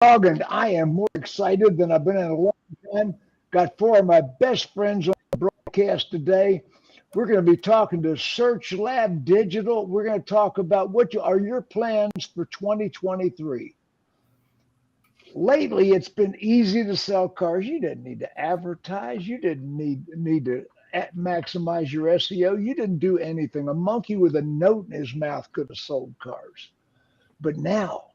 Dawg, and I am more excited than I've been in a long time. Got four of my best friends on the broadcast today. We're going to be talking to SearchLab Digital. We're going to talk about are your plans for 2023. Lately, it's been easy to sell cars. You didn't need to advertise. You didn't need to maximize your SEO. You didn't do anything. A monkey with a note in his mouth could have sold cars. But now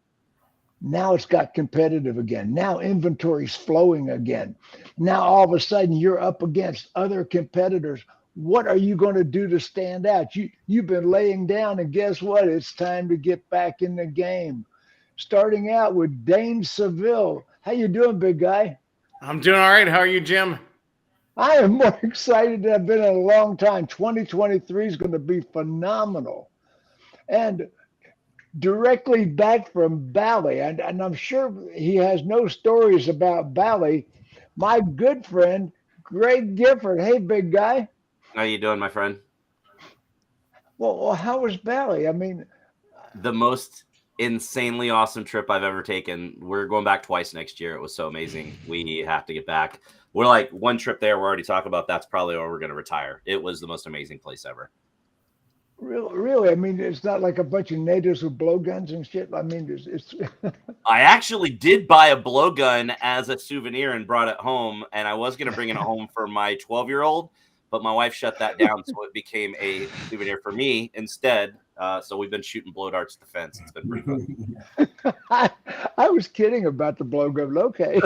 it's got competitive again. Now inventory's flowing again. Now all of a sudden you're up against other competitors. What are you going to do to stand out? You've been laying down, and guess what? It's time to get back in the game. Starting out with Dane Seville. How you doing, big guy? I'm doing all right. How are you, Jim? I am more excited than I've been in a long time. 2023 is going to be phenomenal. And directly back from Bali, and I'm sure he has no stories about Bali. My good friend, Greg Gifford. Hey, big guy. How you doing, my friend? Well, how was Bali? I mean, the most insanely awesome trip I've ever taken. We're going back twice next year. It was so amazing. We have to get back. We're like one trip there. We're already talking about that's probably where we're going to retire. It was the most amazing place ever. Really, I mean, it's not like a bunch of natives with blowguns and shit. I mean, it's I actually did buy a blowgun as a souvenir and brought it home, and I was going to bring it home for my 12-year-old, but my wife shut that down, so it became a souvenir for me instead. So we've been shooting blow darts at the fence. It's been pretty fun. I was kidding about the blowgun. Okay.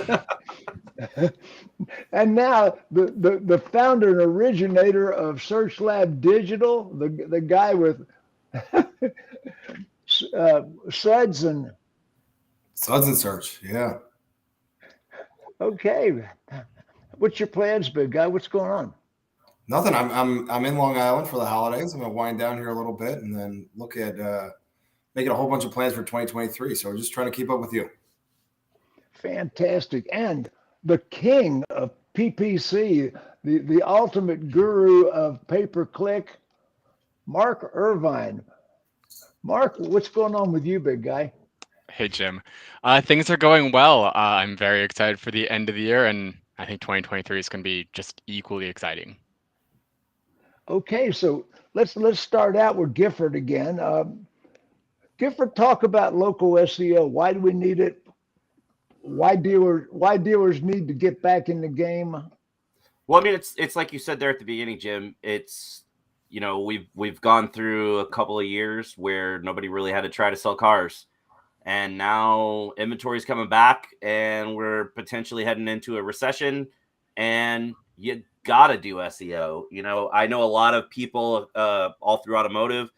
And now the founder and originator of SearchLab Digital, the guy with Suds and Search, yeah. Okay, what's your plans, big guy? What's going on? Nothing. I'm in Long Island for the holidays. I'm gonna wind down here a little bit and then look at making a whole bunch of plans for 2023. So we're just trying to keep up with you. Fantastic. And the king of PPC, the ultimate guru of pay-per-click, Mark Irvine. Mark, what's going on with you, big guy? Hey, Jim. Things are going well. I'm very excited for the end of the year, and I think 2023 is going to be just equally exciting. Okay, so let's start out with Gifford again. Gifford, talk about local SEO. Why do we need it? Why dealers need to get back in the game? Well, I mean, it's like you said there at the beginning, Jim. It's, you know, we've gone through a couple of years where nobody really had to try to sell cars, and now inventory is coming back, and we're potentially heading into a recession, and you gotta do SEO. You know, I know a lot of people all through automotive,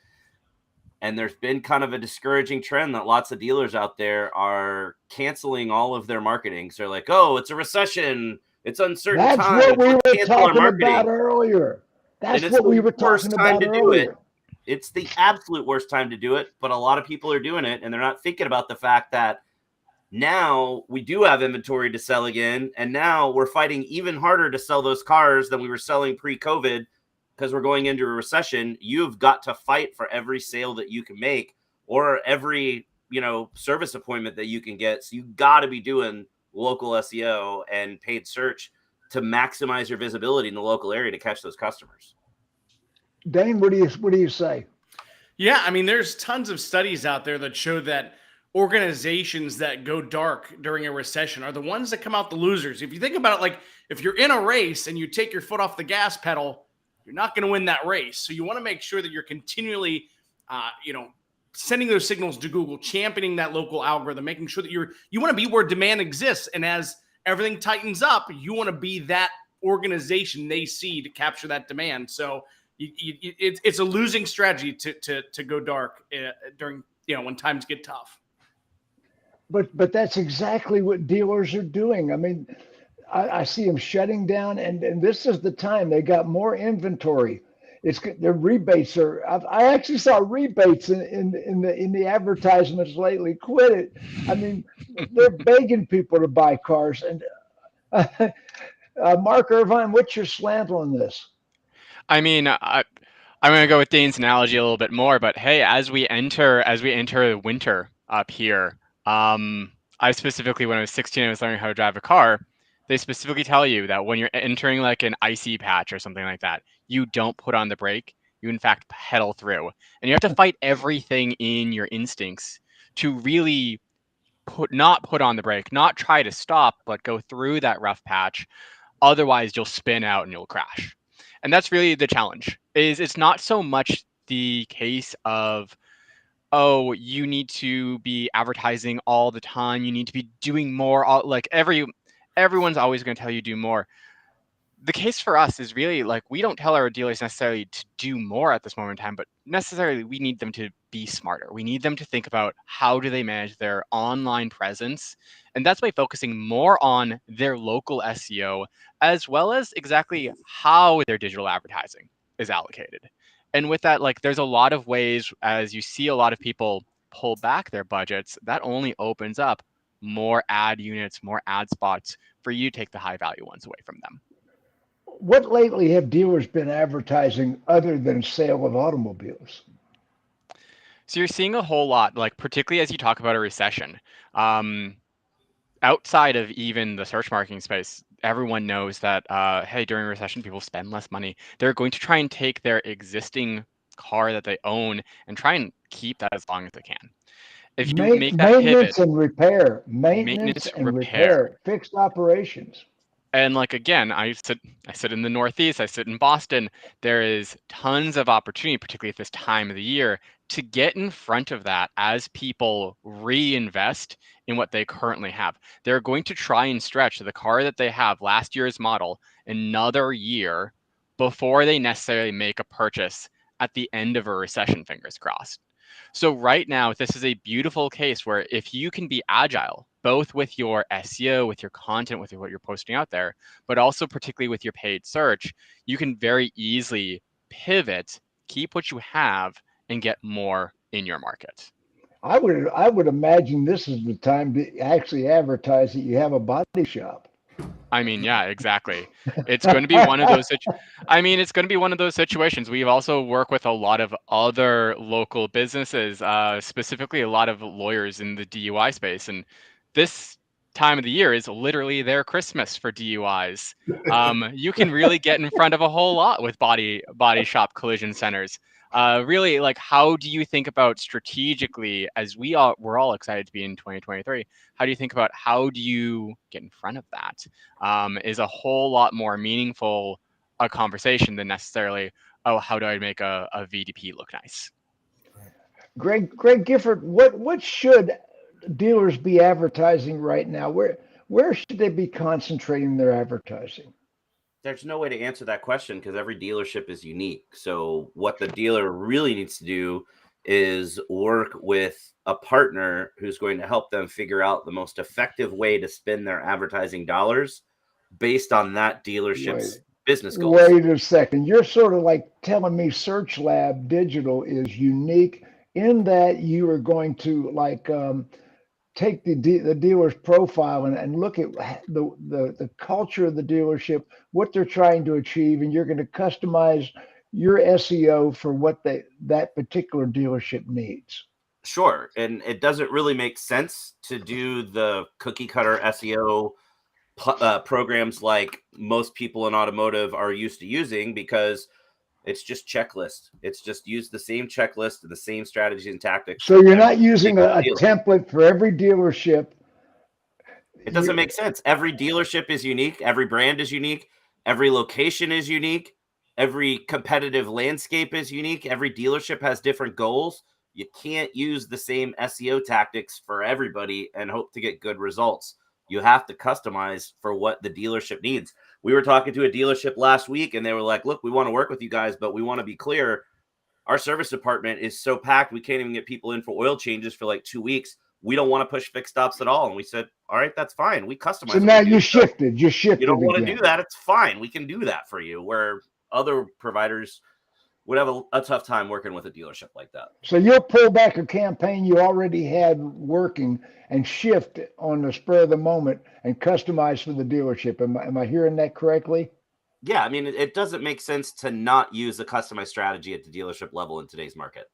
and there's been kind of a discouraging trend that lots of dealers out there are canceling all of their marketing. So they're like, oh, it's a recession. It's uncertain That's times. what we were talking about earlier. That's what we were talking about earlier. It's the absolute worst time to do it, but a lot of people are doing it, and they're not thinking about the fact that now we do have inventory to sell again, and now we're fighting even harder to sell those cars than we were selling pre-COVID because we're going into a recession. You've got to fight for every sale that you can make or every, you know, service appointment that you can get. So you got to be doing local SEO and paid search to maximize your visibility in the local area to catch those customers. Dane, what do you say? Yeah, I mean, there's tons of studies out there that show that organizations that go dark during a recession are the ones that come out the losers. If you think about it, like if you're in a race and you take your foot off the gas pedal, you're not going to win that race. So you want to make sure that you're continually, sending those signals to Google, championing that local algorithm, making sure that you want to be where demand exists. And as everything tightens up, you want to be that organization they see to capture that demand. So it's a losing strategy to go dark during, when times get tough. But that's exactly what dealers are doing. I mean, I see them shutting down, and this is the time they got more inventory. Their rebates are. I actually saw rebates in the advertisements lately. Quit it. I mean, they're begging people to buy cars. And Mark Irvine, what's your slant on this? I mean, I'm going to go with Dane's analogy a little bit more, but hey, as we enter winter up here, I specifically, when I was 16, I was learning how to drive a car. They specifically tell you that when you're entering like an icy patch or something like that, you don't put on the brake. You in fact pedal through, and you have to fight everything in your instincts to really not put on the brake, not try to stop, but go through that rough patch. Otherwise, you'll spin out and you'll crash. And that's really the challenge. Is it's not so much the case of, oh, you need to be advertising all the time, you need to be doing more, like everyone's always going to tell you do more. The case for us is really like, we don't tell our dealers necessarily to do more at this moment in time, but necessarily we need them to be smarter. We need them to think about how do they manage their online presence. And that's by focusing more on their local SEO, as well as exactly how their digital advertising is allocated. And with that, like, there's a lot of ways, as you see a lot of people pull back their budgets, that only opens up more ad units, more ad spots for you to take the high value ones away from them. What lately have dealers been advertising other than sale of automobiles? So you're seeing a whole lot, like particularly as you talk about a recession. Outside of even the search marketing space, everyone knows that, hey, during a recession, people spend less money. They're going to try and take their existing car that they own and try and keep that as long as they can. If you make that pivot, Maintenance and repair, maintenance maintenance, and repair. repair, fixed operations. And like, again, I sit in the Northeast, I sit in Boston. There is tons of opportunity, particularly at this time of the year, to get in front of that as people reinvest in what they currently have. They're going to try and stretch the car that they have, last year's model, another year before they necessarily make a purchase at the end of a recession, fingers crossed. So right now, this is a beautiful case where if you can be agile, both with your SEO, with your content, with what you're posting out there, but also particularly with your paid search, you can very easily pivot, keep what you have, and get more in your market. I would imagine this is the time to actually advertise that you have a body shop. I mean, yeah, exactly. It's going to be one of those. It's going to be one of those situations. We've also worked with a lot of other local businesses, specifically a lot of lawyers in the DUI space, and this time of the year is literally their Christmas for DUIs. You can really get in front of a whole lot with body shop collision centers. Really, like, how do you think about strategically, as we're all excited to be in 2023? How do you think about how do you get in front of that? Is a whole lot more meaningful a conversation than necessarily, oh, how do I make a VDP look nice? Greg Gifford, what should dealers be advertising right now? Where should they be concentrating their advertising? There's no way to answer that question because every dealership is unique. So what the dealer really needs to do is work with a partner who's going to help them figure out the most effective way to spend their advertising dollars based on that dealership's business goals. Wait a second. You're sort of like telling me SearchLab Digital is unique in that you are going to take the dealer's profile and look at the culture of the dealership, what they're trying to achieve, and you're going to customize your SEO for what that particular dealership needs. Sure. And it doesn't really make sense to do the cookie cutter SEO programs like most people in automotive are used to using, because it's just checklist. It's just use the same checklist and the same strategies and tactics. So you're not using a template for every dealership. It doesn't make sense. Every dealership is unique. Every brand is unique. Every location is unique. Every competitive landscape is unique. Every dealership has different goals. You can't use the same SEO tactics for everybody and hope to get good results. You have to customize for what the dealership needs. We were talking to a dealership last week and they were like, look, we want to work with you guys, but we want to be clear. Our service department is so packed, we can't even get people in for oil changes for like 2 weeks. We don't want to push fixed stops at all. And we said, all right, that's fine. We customize. So now you shifted. You don't want to do that. It's fine. We can do that for you. Where other providers would have a tough time working with a dealership like that. So you'll pull back a campaign you already had working and shift on the spur of the moment and customize for the dealership. Am I hearing that correctly? Yeah, I mean, it doesn't make sense to not use a customized strategy at the dealership level in today's market.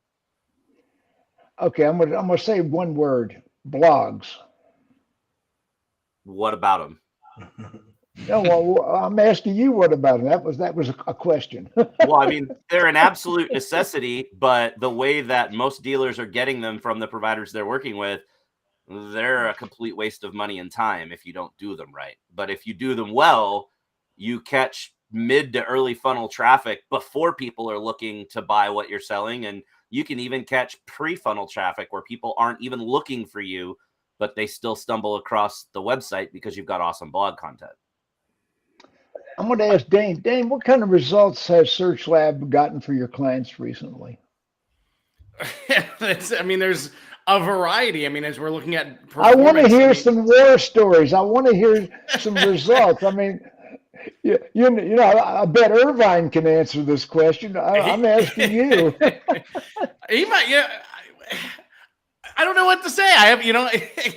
Okay, I'm gonna say one word: blogs. what about them? No, well, I'm asking you what about them. That was a question. Well, I mean, they're an absolute necessity, but the way that most dealers are getting them from the providers they're working with, they're a complete waste of money and time if you don't do them right. But if you do them well, you catch mid to early funnel traffic before people are looking to buy what you're selling. And you can even catch pre-funnel traffic where people aren't even looking for you, but they still stumble across the website because you've got awesome blog content. I'm going to ask Dane. Dane, what kind of results has SearchLab gotten for your clients recently? I mean, there's a variety. I mean, as we're looking at I want to performance, hear some war stories. I want to hear some results. I mean, you know, I bet Irvine can answer this question. I'm asking you. He might, yeah. I don't know what to say. I have, you know,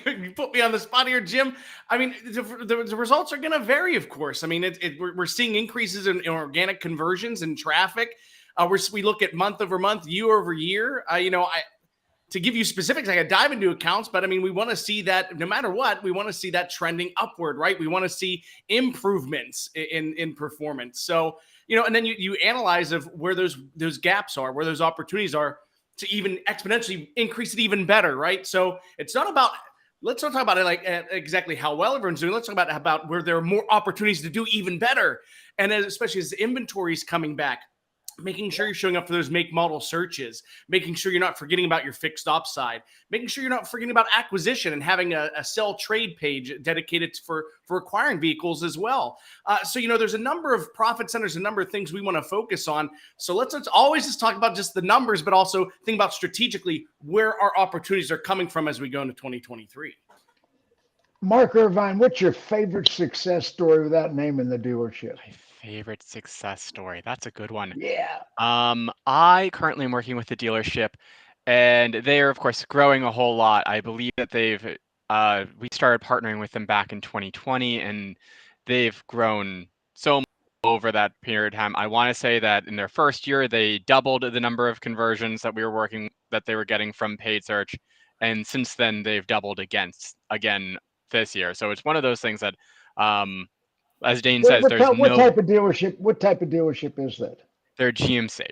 you put me on the spot here, Jim. I mean, the results are going to vary, of course. I mean, we're seeing increases in organic conversions and traffic. We look at month over month, year over year. You know, to give you specifics, I could dive into accounts, but I mean, we want to see that no matter what, we want to see that trending upward, right? We want to see improvements in performance. So, you know, and then you analyze of where those gaps are, where those opportunities are to even exponentially increase it even better, right? So it's not about, let's not talk about it like exactly how well everyone's doing. Let's talk about where there are more opportunities to do even better. And especially as the inventory is coming back, making sure you're showing up for those make model searches, making sure you're not forgetting about your fixed ops side, making sure you're not forgetting about acquisition and having a sell trade page dedicated for acquiring vehicles as well. So, you know, there's a number of profit centers, a number of things we want to focus on. So let's always just talk about just the numbers, but also think about strategically where our opportunities are coming from as we go into 2023. Mark Irvine, what's your favorite success story without naming the dealership? My favorite success story. That's a good one. Yeah. I currently am working with the dealership, and they are, of course, growing a whole lot. I believe that we started partnering with them back in 2020, and they've grown so much over that period of time. I want to say that in their first year, they doubled the number of conversions that they were getting from paid search, and since then they've doubled again this year. So it's one of those things that, as Dane says, What type of dealership? What type of dealership is that? They're GMC.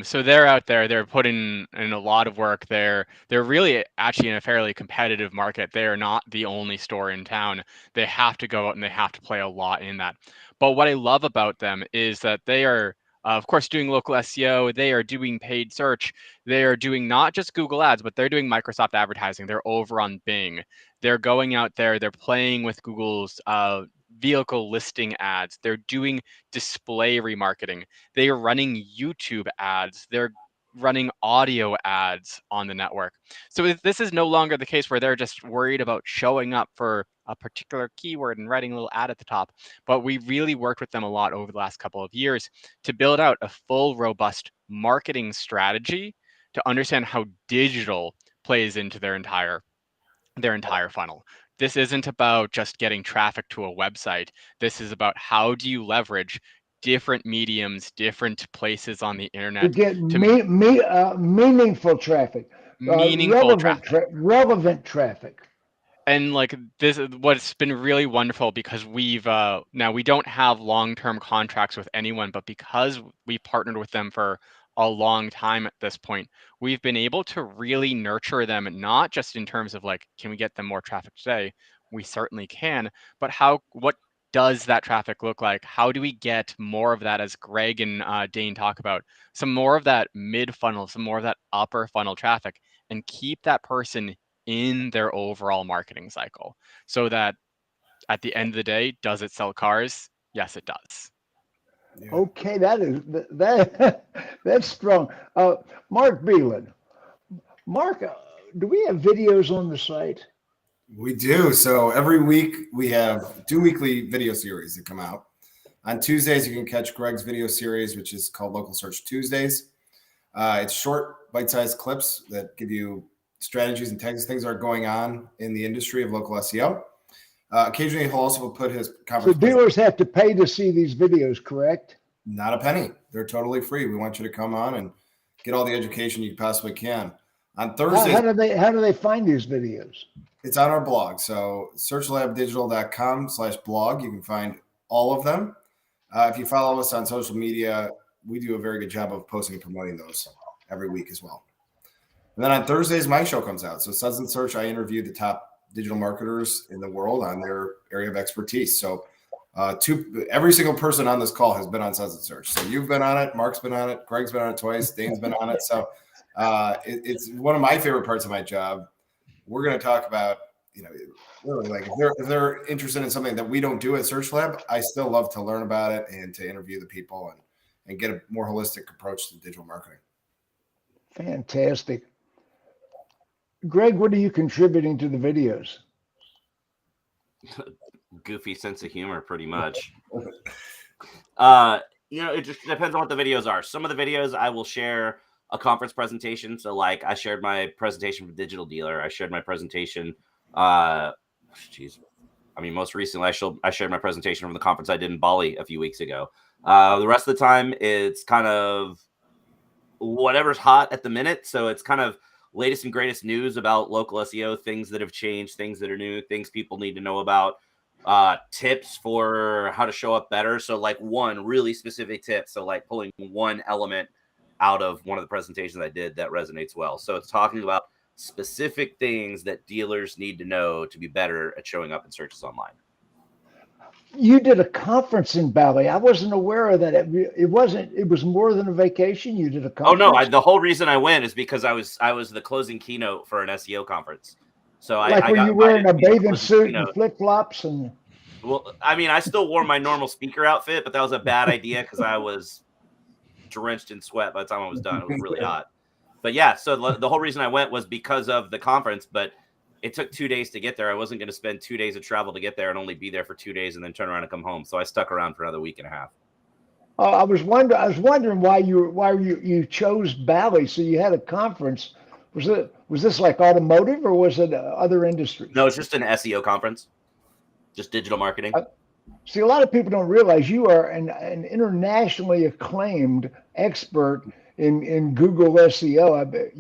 So they're out there. They're putting in a lot of work. They're really actually in a fairly competitive market. They are not the only store in town. They have to go out and they have to play a lot in that. But what I love about them is that they are, of course, doing local SEO. They are doing paid search. They are doing not just Google Ads, but they're doing Microsoft advertising. They're over on Bing. They're going out there. They're playing with Google's vehicle listing ads. They're doing display remarketing. They are running YouTube ads. They're running audio ads on the network. So this is no longer the case where they're just worried about showing up for a particular keyword and writing a little ad at the top. But we really worked with them a lot over the last couple of years to build out a full, robust marketing strategy to understand how digital plays into their entire funnel. This isn't about just getting traffic to a website. This is about how do you leverage different mediums, different places on the internet to get meaningful traffic, relevant traffic. And like this, what's been really wonderful because we've now we don't have long-term contracts with anyone, but because we've partnered with them for a long time at this point, we've been able to really nurture them, not just in terms of like, can we get them more traffic today? We certainly can, but what does that traffic look like? How do we get more of that, as Greg and Dane talk about, some more of that mid funnel, some more of that upper funnel traffic, and keep that person in their overall marketing cycle so that at the end of the day, does it sell cars? Yes, it does. Yeah. Okay, that's strong. Mark Bealin. Mark, do we have videos on the site? We do. So every week we have 2 weekly video series that come out. On Tuesdays, you can catch Greg's video series, which is called Local Search Tuesdays. It's short, bite-sized clips that give you strategies and tactics, things that are going on in the industry of local SEO. Occasionally, he'll also put his conference. So dealers have to pay to see these videos, correct? Not a penny. They're totally free. We want you to come on and get all the education you possibly can. On Thursdays, How do they find these videos? it's on our blog. So searchlabdigital.com/blog. You can find all of them. If you follow us on social media, we do a very good job of posting and promoting those every week as well. And then on Thursdays, my show comes out. So Suds and Search, I interview the top digital marketers in the world on their area of expertise. So every single person on this call has been on Suds and Search. So you've been on it, Mark's been on it, Greg's been on it twice, Dane's been on it. So it's one of my favorite parts of my job. We're going to talk about, really, like if they're interested in something that we don't do at SearchLab, I still love to learn about it and to interview the people and get a more holistic approach to digital marketing. Fantastic. Greg, what are you contributing to the videos? Goofy sense of humor, pretty much. It just depends on what the videos are. Some of the videos I will share a conference presentation. So like I shared my presentation for Digital Dealer. I shared my presentation. Most recently I shared my presentation from the conference I did in Bali a few weeks ago. The rest of the time it's kind of whatever's hot at the minute. So it's kind of latest and greatest news about local SEO, things that have changed, things that are new, things people need to know about, tips for how to show up better. So like one really specific tip. So like pulling one element out of one of the presentations I did that resonates well. So it's talking about specific things that dealers need to know to be better at showing up in searches online. You did a conference in Bali. I wasn't aware of that. It was more than a vacation. You did a conference. Oh no, the whole reason I went is because I was the closing keynote for an SEO conference. So were you wearing a bathing suit and flip flops and? Well, I still wore my normal speaker outfit, but that was a bad idea because I was drenched in sweat by the time I was done. It was really hot. But yeah, so the whole reason I went was because of the conference, but it took 2 days to get there. I wasn't going to spend 2 days of travel to get there and only be there for 2 days and then turn around and come home. So I stuck around for another week and a half. I was wondering why you chose Bali. So you had a conference. Was this like automotive or was it other industries? No, it's just an SEO conference, just digital marketing. See, a lot of people don't realize you are an internationally acclaimed expert in Google SEO. I bet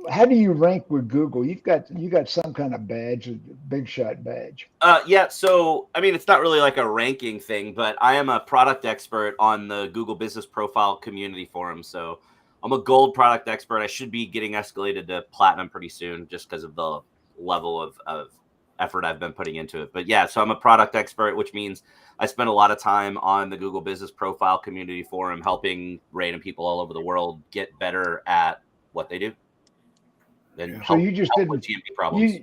how do you rank with Google? You got some kind of badge, a big shot badge. Yeah. So, it's not really like a ranking thing, but I am a product expert on the Google Business Profile Community Forum. So I'm a gold product expert. I should be getting escalated to platinum pretty soon just because of the level of effort I've been putting into it. But yeah, so I'm a product expert, which means I spend a lot of time on the Google Business Profile Community Forum, helping random people all over the world get better at what they do. So you just didn't GMP problems.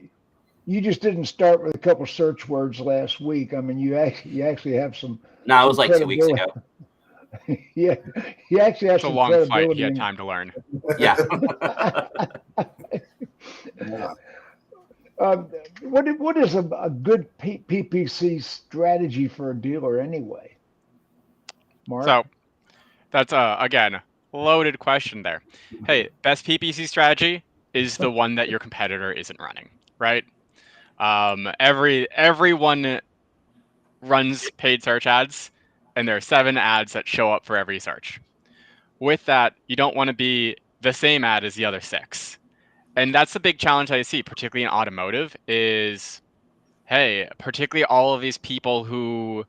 You just didn't start with a couple search words last week. You actually have some. No, it was like 2 weeks ago. Yeah, you actually have it's some. A long flight. He had time to learn. Yeah. What is a good PPC strategy for a dealer anyway, Mark? So that's again loaded question there. Hey, best PPC strategy is the one that your competitor isn't running, right? Everyone runs paid search ads, and there are 7 ads that show up for every search. With that, you don't want to be the same ad as the other 6. And that's the big challenge I see, particularly in automotive, is, hey, particularly all of these people who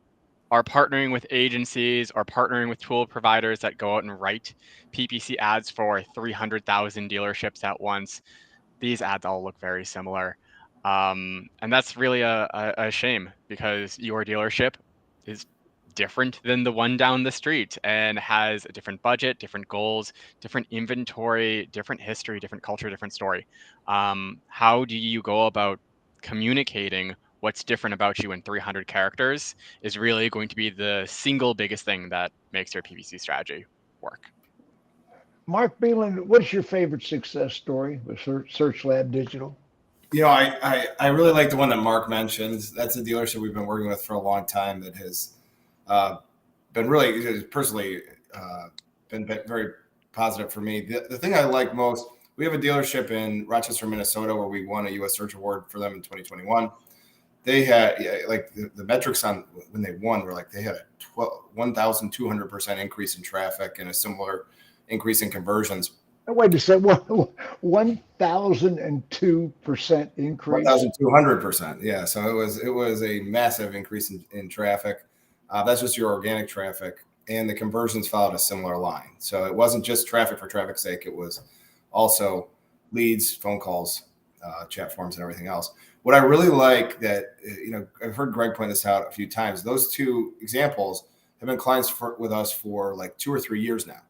are partnering with agencies or partnering with tool providers that go out and write PPC ads for 300,000 dealerships at once. These ads all look very similar. And that's really a shame because your dealership is different than the one down the street and has a different budget, different goals, different inventory, different history, different culture, different story. How do you go about communicating what's different about you in 300 characters is really going to be the single biggest thing that makes your PPC strategy work. Mark Bealin, what's your favorite success story with SearchLab Digital? I really like the one that Mark mentioned. That's a dealership we've been working with for a long time that has been really personally been very positive for me. The thing I like most, we have a dealership in Rochester, Minnesota, where we won a U.S. Search Award for them in 2021. They had the metrics on when they won were like they had a 1,200% increase in traffic and a similar increase in conversions. Wait a second, 1,002% increase. 1,200%. Yeah. So it was a massive increase in traffic. That's just your organic traffic, and the conversions followed a similar line. So it wasn't just traffic for traffic's sake. It was also leads, phone calls, chat forums, and everything else. What I really like that, I've heard Greg point this out a few times. Those two examples have been clients with us for like 2 or 3 years now.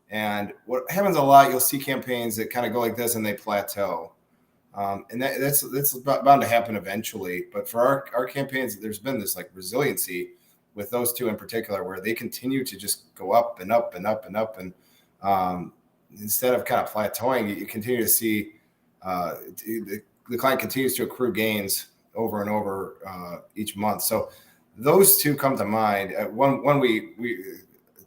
And what happens a lot, you'll see campaigns that kind of go like this and they plateau. And that's bound to happen eventually. But for our campaigns, there's been this like resiliency with those two in particular, where they continue to just go up and up and up and up. And instead of kind of plateauing, you continue to see the client continues to accrue gains over and over each month. So those two come to mind. One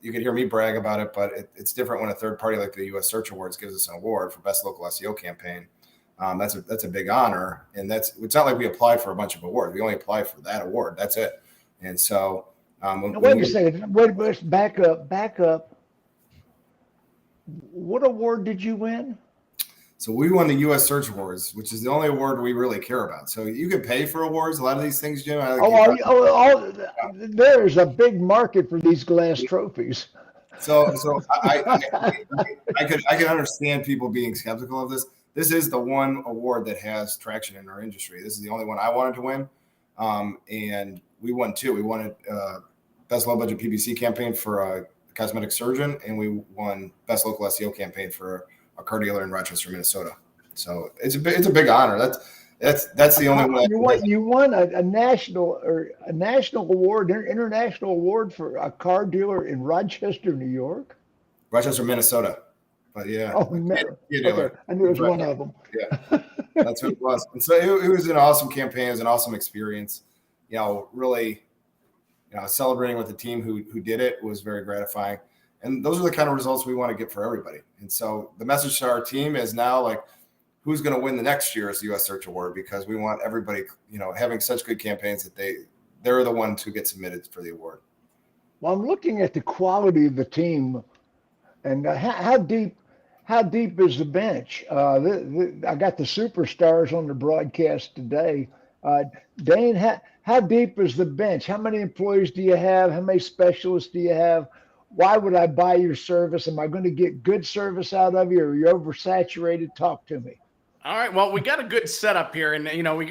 you can hear me brag about it, but it's different when a third party like the U.S. Search Awards gives us an award for best local SEO campaign. That's a big honor, and it's not like we apply for a bunch of awards. We only apply for that award. That's it. And so, wait a second. Wait, back up. What award did you win? So we won the U.S. Search Awards, which is the only award we really care about. So you can pay for awards. A lot of these things, Jim. There's a big market for these glass trophies. So I can understand people being skeptical of this. This is the one award that has traction in our industry. This is the only one I wanted to win, and we won 2. We won best low budget PPC campaign for a cosmetic surgeon, and we won best local SEO campaign for a car dealer in Rochester, Minnesota. So it's a big honor. That's the only one. You won a national award, international award for a car dealer in Rochester, New York. Rochester, Minnesota. But yeah. Oh, okay. I knew it was one of them. Yeah, that's what it was. And so it was an awesome campaign. It was an awesome experience. Really, celebrating with the team who did it was very gratifying. And those are the kind of results we want to get for everybody. And so the message to our team is now like, who's going to win the next year's U.S. Search Award? Because we want everybody, having such good campaigns that they're the ones who get submitted for the award. Well, I'm looking at the quality of the team, and how deep is the bench? I got the superstars on the broadcast today. Dane, how deep is the bench? How many employees do you have? How many specialists do you have? Why would I buy your service? Am I going to get good service out of you, or are you oversaturated? Talk to me. All right. Well, we got a good setup here, and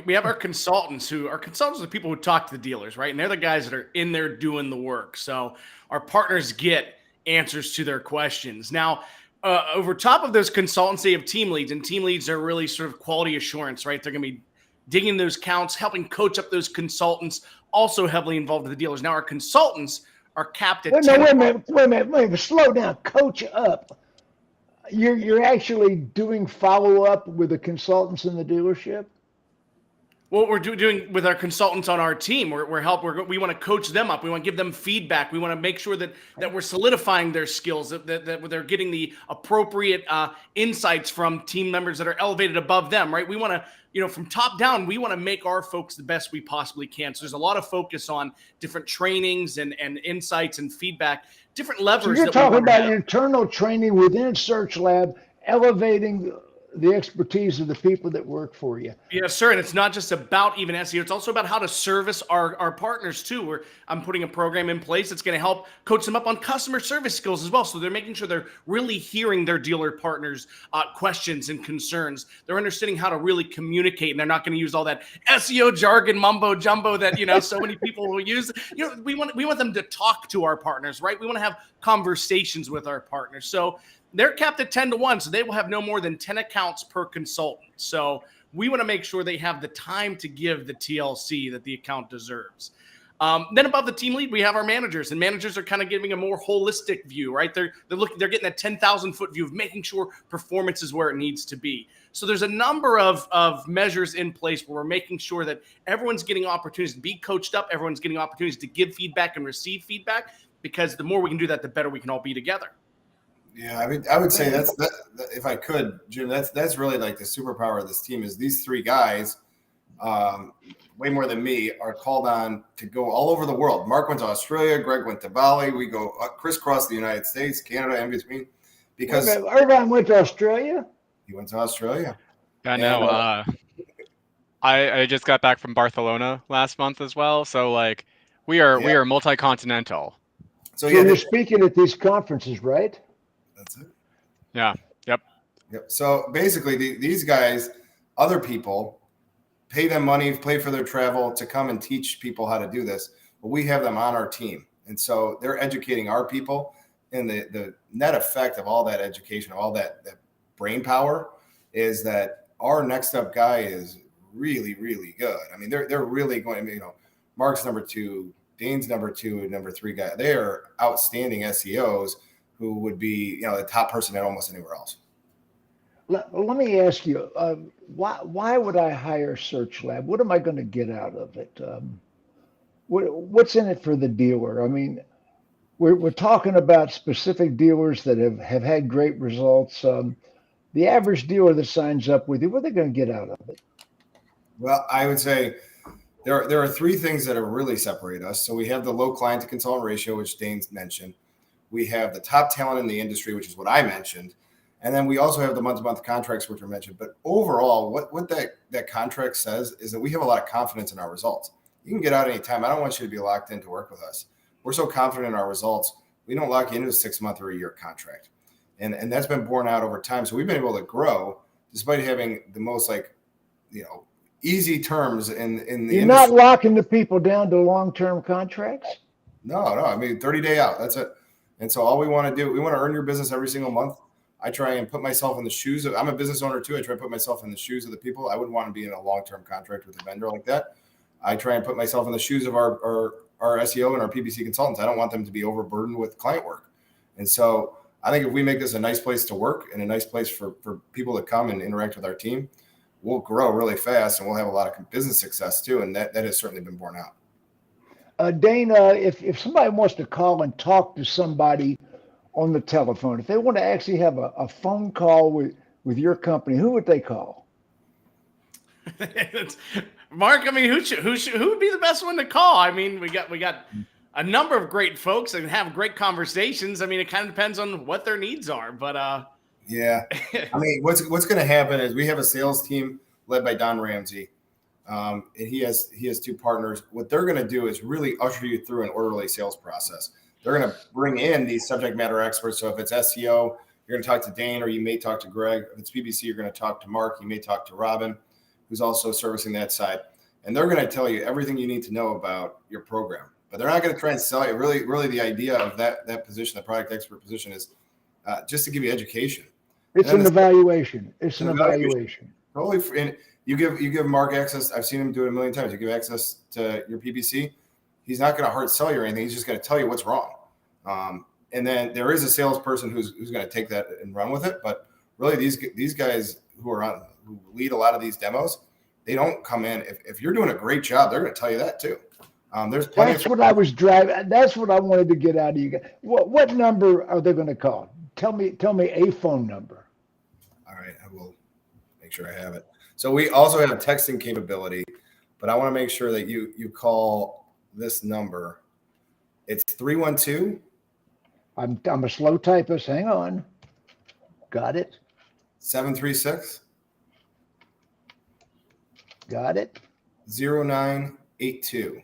we have our consultants are the people who talk to the dealers, right? And they're the guys that are in there doing the work. So our partners get answers to their questions. Now, over top of those consultants, they have team leads, and team leads are really sort of quality assurance, right? They're going to be digging those counts, helping coach up those consultants, also heavily involved with the dealers. Now, our consultants are capped at wait a minute. Slow down. Coach up. You're actually doing follow up with the consultants in the dealership? What we're doing with our consultants on our team, we want to coach them up. We want to give them feedback. We want to make sure that we're solidifying their skills, that they're getting the appropriate insights from team members that are elevated above them, right? We want to, from top down, we want to make our folks the best we possibly can. So there's a lot of focus on different trainings and insights and feedback, different levers. So you're talking about internal training within SearchLab, elevating the expertise of the people that work for you. Yes, sir. And it's not just about even SEO. It's also about how to service our partners too, where I'm putting a program in place that's going to help coach them up on customer service skills as well. So they're making sure they're really hearing their dealer partners' questions and concerns. They're understanding how to really communicate, and they're not going to use all that SEO jargon mumbo jumbo that, so many people will use. We want them to talk to our partners, right? We want to have conversations with our partners. So they're capped at 10-1, so they will have no more than 10 accounts per consultant. So we want to make sure they have the time to give the TLC that the account deserves. Then above the team lead, we have our managers, and managers are kind of giving a more holistic view, right? They're getting that 10,000-foot view of making sure performance is where it needs to be. So there's a number of measures in place where we're making sure that everyone's getting opportunities to be coached up, everyone's getting opportunities to give feedback and receive feedback, because the more we can do that, the better we can all be together. Yeah, I would say that if I could, Jim, that's really like the superpower of this team is these 3 guys, way more than me, are called on to go all over the world. Mark went to Australia, Greg went to Bali. We go crisscross the United States, Canada, in between. because Irvine went to Australia. he went to Australia. I know. I just got back from Barcelona last month as well. So like we are multi-continental. So you're speaking at these conferences, right? That's it. Yeah. Yep. So basically, these guys, other people, pay them money, pay for their travel to come and teach people how to do this. But we have them on our team, and so they're educating our people. And the net effect of all that education, all that brain power, is that our next up guy is really, really good. I mean, they're really going. You know, Mark's number 2, Dane's number 2, and number 3 guy. They are outstanding SEOs who would be, the top person at almost anywhere else. Let me ask you, why would I hire SearchLab? What am I going to get out of it? What's in it for the dealer? I mean, we're talking about specific dealers that have had great results. The average dealer that signs up with you, what are they going to get out of it? Well, I would say there are 3 things that really separate us. So we have the low client to consultant ratio, which Dane's mentioned. We have the top talent in the industry, which is what I mentioned. And then we also have the month-to-month contracts, which were mentioned. But overall, what that contract says is that we have a lot of confidence in our results. You can get out anytime. I don't want you to be locked in to work with us. We're so confident in our results. We don't lock you into a 6-month or a year contract. And that's been borne out over time. So we've been able to grow despite having the most easy terms in the industry. You're not locking the people down to long-term contracts? No. I mean, 30-day out. That's it. And so all we want to do, we want to earn your business every single month. I try and put myself in the shoes of, I'm a business owner too. I try to put myself in the shoes of the people. I wouldn't want to be in a long-term contract with a vendor like that. I try and put myself in the shoes of our SEO and our PPC consultants. I don't want them to be overburdened with client work. And so I think if we make this a nice place to work and a nice place for people to come and interact with our team, we'll grow really fast and we'll have a lot of business success too. And that has certainly been borne out. Dane, if somebody wants to call and talk to somebody on the telephone, if they want to actually have a phone call with your company, who would they call? Mark, I mean, who would be the best one to call? I mean, we got a number of great folks and have great conversations. I mean, it kind of depends on what their needs are, but yeah. I mean, what's going to happen is we have a sales team led by Don Ramsey. And he has 2 partners. What they're going to do is really usher you through an orderly sales process. They're going to bring in these subject matter experts. So if it's SEO, you're going to talk to Dane, or you may talk to Greg. If it's PPC, you're going to talk to Mark. You may talk to Robin, who's also servicing that side. And they're going to tell you everything you need to know about your program. But they're not going to try and sell you. Really, the idea of that position, the product expert position, is just to give you education. It's an evaluation. It's an evaluation. Totally free. And you give Mark access. I've seen him do it a million times. You give access to your PPC. He's not going to hard sell you or anything. He's just going to tell you what's wrong. And then there is a salesperson who's going to take that and run with it. But really, these guys who lead a lot of these demos, they don't come in. If you're doing a great job, they're going to tell you that too. There's plenty. That's what I was driving. That's what I wanted to get out of you guys. What number are they going to call? Tell me a phone number. All right, I will make sure I have it. So we also have texting capability, but I want to make sure that you call this number. It's 312. I'm a slow typist. Hang on. Got it. 736. Got it. 0982.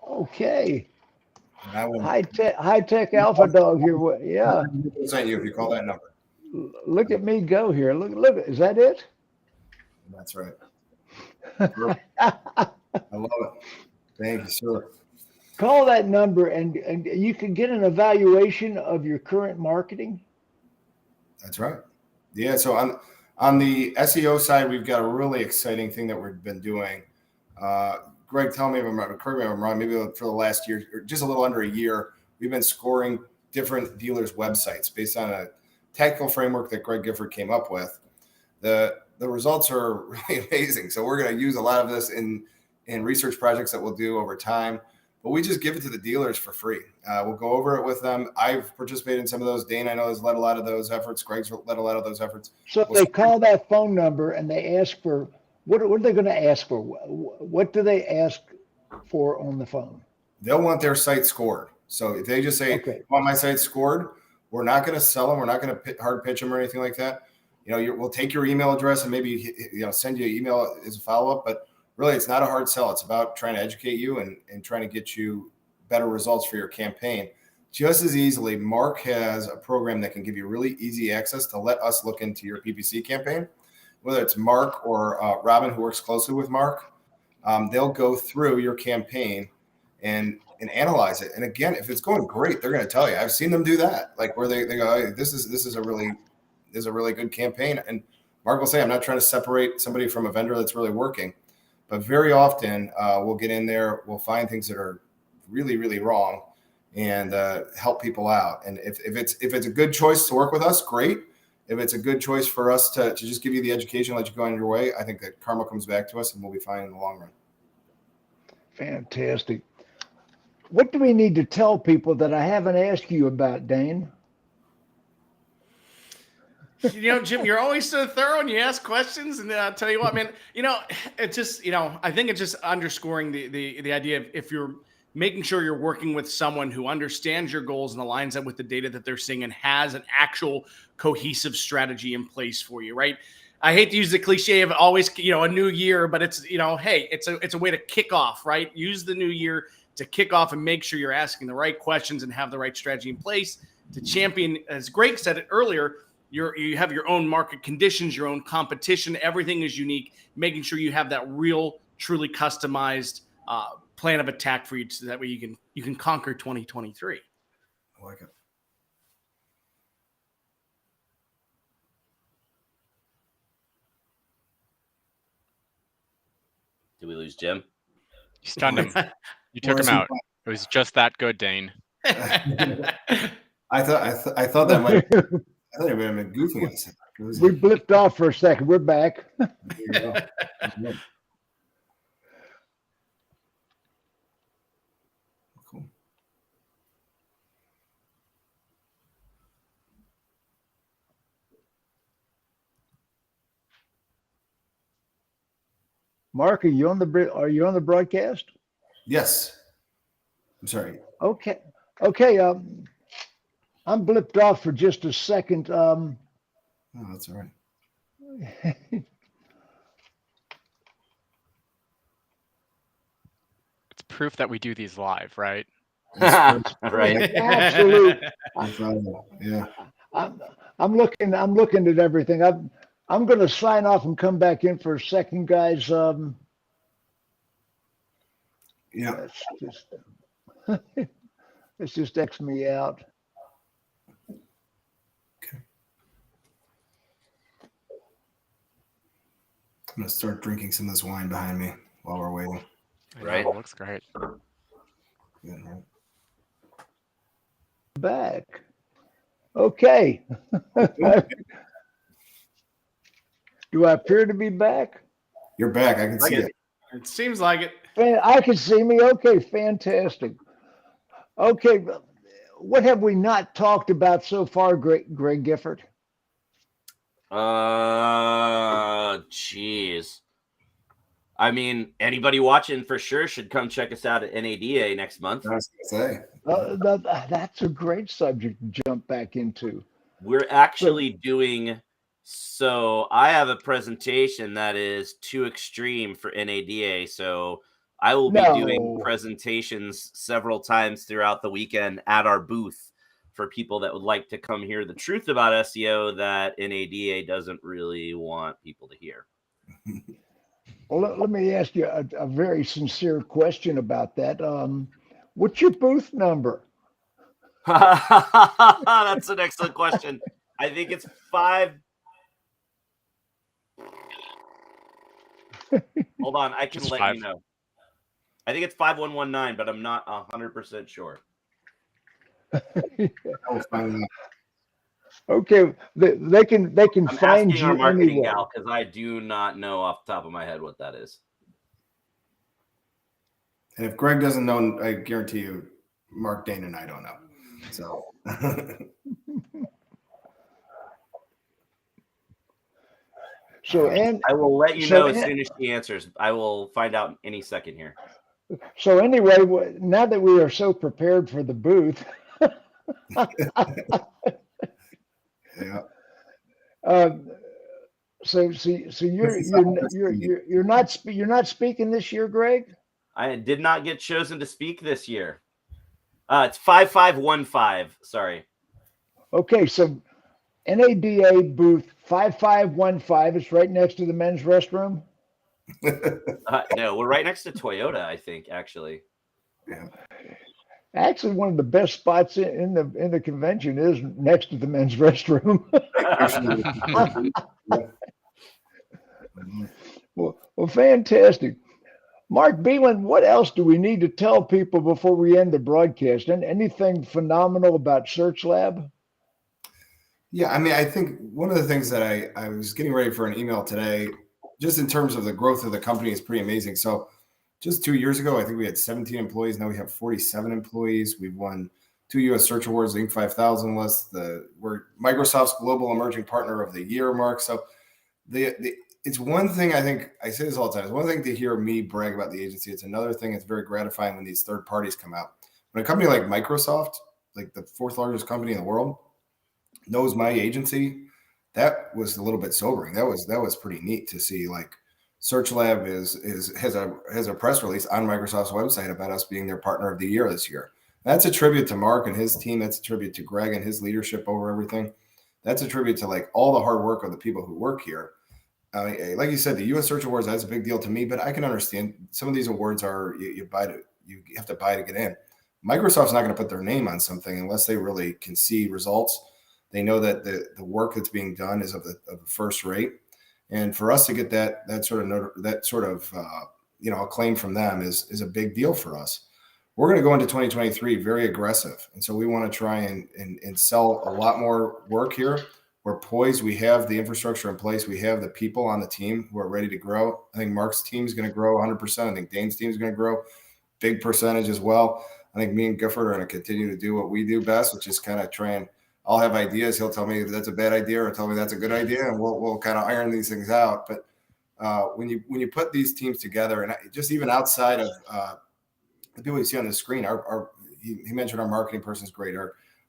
Okay. High tech Alpha Dawg here. Yeah. You if you call that number. Look at me go here. Look. Is that it? That's right. I love it. Thank you, sir. Call that number and you can get an evaluation of your current marketing. That's right. Yeah. So on the SEO side, we've got a really exciting thing that we've been doing. Greg, tell me if I'm wrong. Correct me if I'm wrong. Maybe for the last year, or just a little under a year, we've been scoring different dealers' websites based on a tactical framework that Greg Gifford came up with. The results are really amazing. So we're going to use a lot of this in research projects that we'll do over time. But we just give it to the dealers for free. We'll go over it with them. I've participated in some of those. Dane, I know, has led a lot of those efforts. Greg's led a lot of those efforts. So if they call that phone number and they ask for, what are they going to ask for? What do they ask for on the phone? They'll want their site scored. So if they just say, okay, I want my site scored, We're not going to sell them. We're not going to hard pitch them or anything like that. We'll take your email address and maybe send you an email as a follow-up. But really, it's not a hard sell. It's about trying to educate you and trying to get you better results for your campaign. Just as easily, Mark has a program that can give you really easy access to let us look into your PPC campaign. Whether it's Mark or Robin, who works closely with Mark, they'll go through your campaign and analyze it. And again, if it's going great, they're going to tell you. I've seen them do that, like where they go, hey, this is a really good campaign. And Mark will say, I'm not trying to separate somebody from a vendor that's really working, but very often we'll get in there, we'll find things that are really, really wrong and help people out. And if it's a good choice to work with us, great. If it's a good choice for us to just give you the education, let you go on your way, I think that karma comes back to us and we'll be fine in the long run. Fantastic. What do we need to tell people that I haven't asked you about, Dane? Jim, you're always so thorough and you ask questions. And I'll tell you what, man, it just, I think it's just underscoring the idea of if you're making sure you're working with someone who understands your goals and aligns up with the data that they're seeing and has an actual cohesive strategy in place for you, right? I hate to use the cliche of always, a new year, but it's, hey, it's a way to kick off, right? Use the new year to kick off and make sure you're asking the right questions and have the right strategy in place to champion, as Greg said it earlier, you have your own market conditions, your own competition, everything is unique, making sure you have that real, truly customized plan of attack for you so that way you can conquer 2023. I like it. Did we lose Jim? You stunned him. You took him out. It was just that good, Dane. I thought that might. I thought it would have been goofing us. We blipped off for a second. We're back. There you go. Cool. Mark, are you on the broadcast? Yes. I'm sorry. Okay. I'm blipped off for just a second. Oh, that's all right. It's proof that we do these live, right? Right. Absolutely. Yeah. I'm looking at everything. I'm going to sign off and come back in for a second, guys. Yeah. Let's just X me out. Okay. I'm going to start drinking some of this wine behind me while we're waiting. Right. It looks great. Yeah, right. Back. Okay. Do I appear to be back? You're back. I can see it. It seems like it. I can see me. Okay, fantastic. Okay, what have we not talked about so far, Greg Gifford? Jeez. I mean, anybody watching for sure should come check us out at NADA next month. I was going to say. That's a great subject to jump back into. We're actually doing, so I have a presentation that is too extreme for NADA. So I will be doing presentations several times throughout the weekend at our booth for people that would like to come hear the truth about SEO that NADA doesn't really want people to hear. Well, let me ask you a very sincere question about that. What's your booth number? That's an excellent question. I think it's 5. Hold on, I can let you know. I think it's 5119, but I'm not 100% sure. Okay, they can I'm find asking you our marketing anywhere. gal because I do not know off the top of my head what that is. And if Greg doesn't know, I guarantee you, Mark, Dane, and I don't know. So. And I will let you know as soon as she answers. I will find out any second here. So anyway, now that we are so prepared for the booth, Yeah. So you're not speaking this year, Greg? I did not get chosen to speak this year. It's 5515. Sorry. Okay, so NADA booth 5515 is right next to the men's restroom. No, we're right next to Toyota, I think, actually. Yeah. Actually, one of the best spots in the convention is next to the men's restroom. Well, fantastic. Mark Bealin, what else do we need to tell people before we end the broadcast? And anything phenomenal about SearchLab? Yeah, I mean, I think one of the things that I was getting ready for an email today, just in terms of the growth of the company, is pretty amazing. So just 2 years ago, I think we had 17 employees. Now we have 47 employees. We've won 2 U.S. Search Awards, the Inc. 5000 list. We're Microsoft's Global Emerging Partner of the Year, Mark. So it's one thing, I think, I say this all the time. It's one thing to hear me brag about the agency. It's another thing. It's very gratifying when these third parties come out. When a company like Microsoft, like the fourth largest company in the world, knows my agency, that was a little bit sobering. That was pretty neat to see. Like SearchLab has a press release on Microsoft's website about us being their partner of the year this year. That's a tribute to Mark and his team. That's a tribute to Greg and his leadership over everything. That's a tribute to like all the hard work of the people who work here. Like you said, the U.S. Search Awards, that's a big deal to me, but I can understand some of these awards are you have to buy to get in. Microsoft's not going to put their name on something unless they really can see results. They know that the work that's being done is of the first rate, and for us to get that sort of acclaim from them is a big deal for us. We're going to go into 2023 very aggressive, and so we want to try and sell a lot more work here. We're poised. We have the infrastructure in place. We have the people on the team who are ready to grow. I think Mark's team is going to grow 100%. I think Dane's team is going to grow big percentage as well. I think me and Gifford are going to continue to do what we do best, which is kind of try and I'll have ideas. He'll tell me that's a bad idea or tell me that's a good idea, and we'll kind of iron these things out. But when you put these teams together, and just even outside of the people you see on the screen, he mentioned our marketing person is great.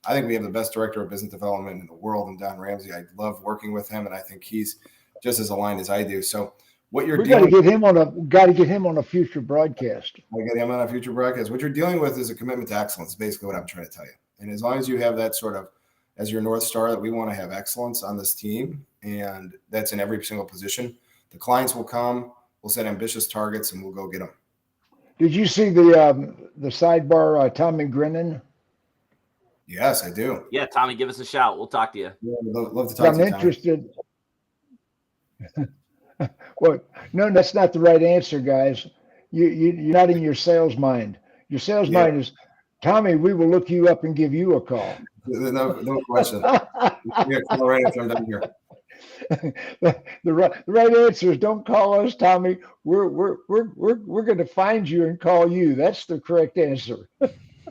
I think we have the best director of business development in the world, and Don Ramsey. I love working with him, and I think he's just as aligned as I do. So what you're got to get him on a future broadcast. I get him on a future broadcast. What you're dealing with is a commitment to excellence. Basically, what I'm trying to tell you. And as long as you have that sort of as your North Star, that we want to have excellence on this team, and that's in every single position. The clients will come. We'll set ambitious targets, and we'll go get them. Did you see the sidebar, Tommy Grinnan? Yes, I do. Yeah, Tommy, give us a shout. We'll talk to you. Yeah, love to talk to you, I'm interested. Well, no, that's not the right answer, guys. You're not in your sales mind. Your sales mind is, Tommy, we will look you up and give you a call. No question. Yeah, call right after I'm done here. The right answer is don't call us, Tommy. We're going to find you and call you. That's the correct answer.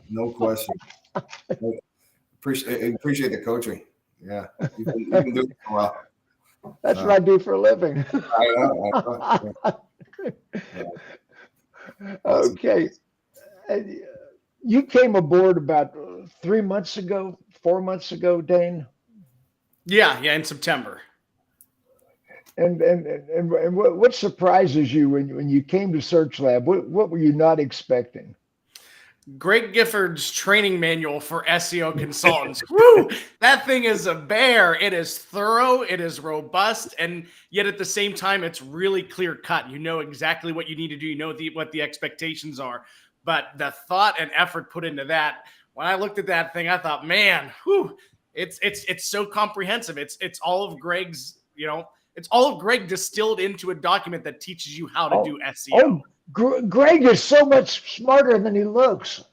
No question. Appreciate the coaching. Yeah, you can do it for a while. That's what I do for a living. I know. Yeah. Okay. You came aboard about 4 months ago, Dane? Yeah, in September. And what surprises you when you came to SearchLab? What were you not expecting? Greg Gifford's training manual for SEO consultants. Woo! That thing is a bear. It is thorough. It is robust. And yet at the same time, it's really clear cut. You know exactly what you need to do. You know what the expectations are. But the thought and effort put into that, when I looked at that thing, I thought, man, it's so comprehensive. It's all of Greg's, it's all of Greg distilled into a document that teaches you how to do SEO. Greg is so much smarter than he looks.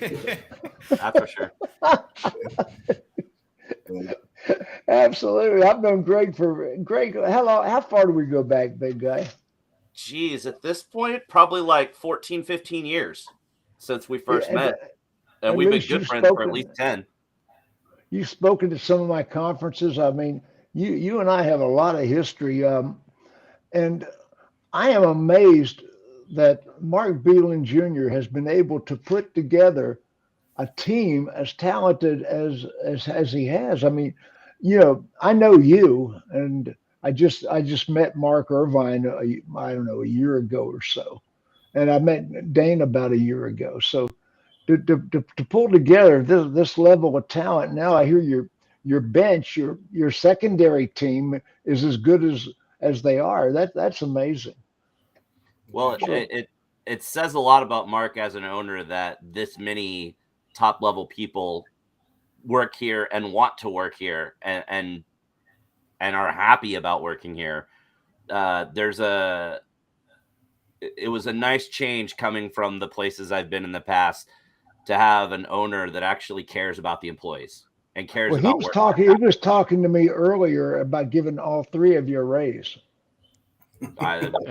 That's for sure. Absolutely. I've known Greg how far do we go back, big guy? Geez, at this point, probably like 14, 15 years since we first met. And we've been good friends for at least 10. You've spoken to some of my conferences. I mean, you and I have a lot of history. And I am amazed that Mark Bealin Jr. has been able to put together a team as talented as he has. I mean, you know, I know you, and I just met Mark Irvine, I don't know, a year ago or so, and I met Dane about a year ago. So to pull together this level of talent, now I hear your bench, your secondary team is as good as they are. That's amazing. Well, So, it says a lot about Mark as an owner that this many top level people work here and want to work here and are happy about working here. It was a nice change coming from the places I've been in the past to have an owner that actually cares about the employees and cares well, he about was where talking. He was talking to me earlier about giving all three of you a raise.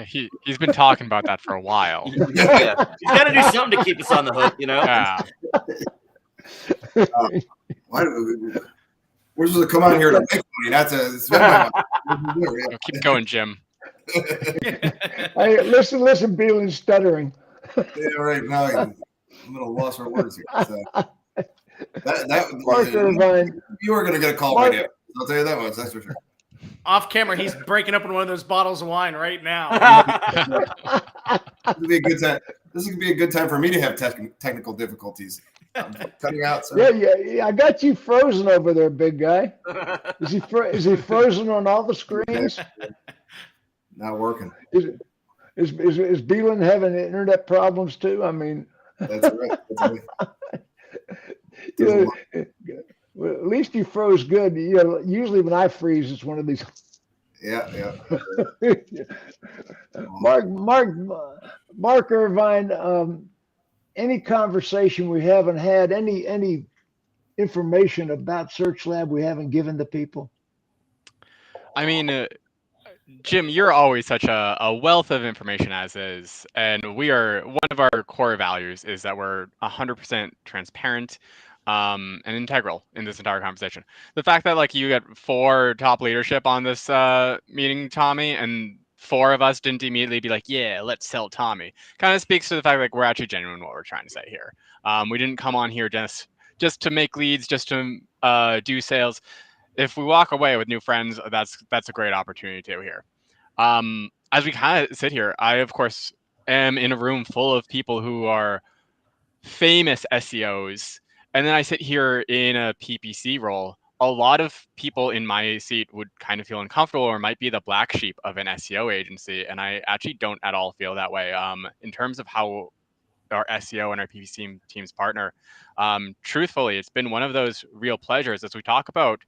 He's been talking about that for a while. Yeah, he's got to do something to keep us on the hook, you know. Yeah. We're supposed to come on here to make money, not to spend my money. So keep going, Jim. Hey, listen, Bealin's stuttering. Yeah, right now I'm a little lost for words here. So Mark Irvine, you are going to get a call right now. I'll tell you that much. That's for sure. Off camera, he's breaking up in one of those bottles of wine right now. This would be a good time. This would be a good time for me to have technical difficulties. I'm cutting out. So. Yeah. I got you frozen over there, big guy. Is he frozen on all the screens? Not working. Is Bealin having internet problems too? I mean, that's right. You know, well, at least you froze good. You know, usually when I freeze, it's one of these. Yeah. Mark Irvine. Any conversation we haven't had, any information about SearchLab we haven't given to people? I mean, Jim, you're always such a wealth of information as is, and one of our core values is that we're 100% transparent and integral in this entire conversation. The fact that like you got 4 top leadership on this meeting, Tommy, and 4 of us didn't immediately be like, yeah, let's sell Tommy, kind of speaks to the fact like we're actually genuine in what we're trying to say here. We didn't come on here just to make leads, just to do sales. If we walk away with new friends, that's a great opportunity too here. As we kind of sit here, I of course am in a room full of people who are famous SEOs, and then I sit here in a PPC role. A lot of people in my seat would kind of feel uncomfortable or might be the black sheep of an SEO agency, and I actually don't at all feel that way. In terms of how our SEO and our PPC teams partner, truthfully, it's been one of those real pleasures as we talk about